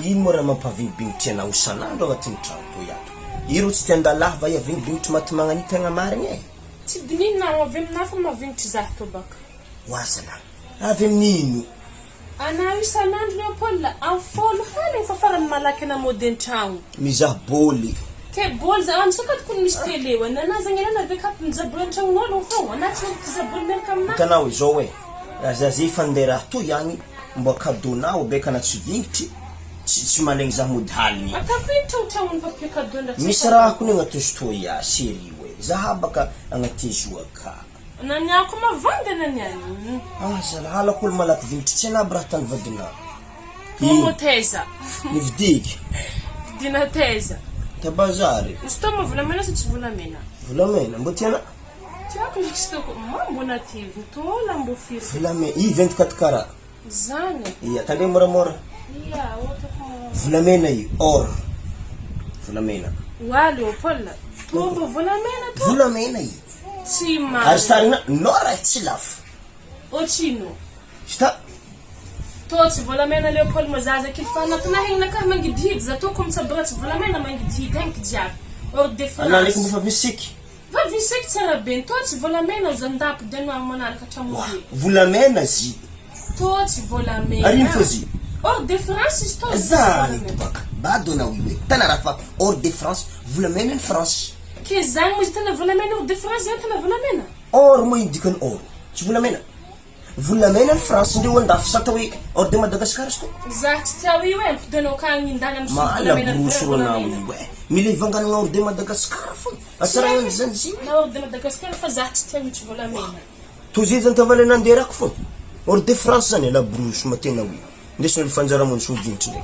ino mora mampavimbingitry anao isan'andro agnatin'ny trano toy ato. Iro tsy tiandalahy va iavimbingitry maty magnany tegna marigny e. Tsy dininao avy aminahy fa mavignitry zaho to baka. Oasana. Avy amin'ino? Anao isan'andro Léopold afolo haly fa farany malaky na mody an-tragno. Mizaha bôly. Ke bôly za ansakad kun misy télé wa nana zangelana ve kap mizaboly an-tragnon'olo fô anaty mizaboly miaraka aminahy. Hitanao izao e. Zazy fandeha to ihany mba kadonao beka na tsy vingitry tsy malegny zaho mody haliny. Atako tragno papie cadeau ndratsy. Misy raha kony agnaty stoya série we. Zaha baka agnaty jouaka. Naniako mavandy naniany. Zala halak'olo malaky vingitry tsy anaby raha tany vadina. Momo teza. Nividiky. Dina teza. Ta bazary. Stoma volamena sa tsy volamena? Volamena, mbo tiana? Tiako ndraiky stoko mambo native tola mbo firy. Volamena, 24 kara. Zany. Iya, tande moramora. Iya, otako. Volamena io, or. Volamena. Wa Léopold. Tombo volamena to. Volamena io. Tsy ma. Aristarina, nora tsy lafo. Ochino. Sta. Toți volamena Léopold mazaza kilfana tunahina kah mangidhid za to kom sabrats volamena mangidhid hank jiaby. Or de France. Ana leky mbofa visiky. Va visek tsara ben toți volamena zandap deno manaraka tramobe. Volamena zi. Toți volamena. Arin fazi. Or de France is toți. Zani tubaka. Badona wiwe. Tana rafa or de France volamena in France. Ke zang mo tana volamena or de France tana volamena. Or mo indikan or. Tsy volamena. Volamena in France ndio ndafo satawi or de Madagascar sto. Za tsy tawi we deno kan indana msu volamena. Ma bruso na wiwe. Mile vangana or de Madagascar fo. Asara zan zi. Na or de Madagascar fa za tsy tawi volamena. Tozi zan tavalena nderako fo. Or de France zany la bruso matena wi. Ndesno fanjara mon sudintre.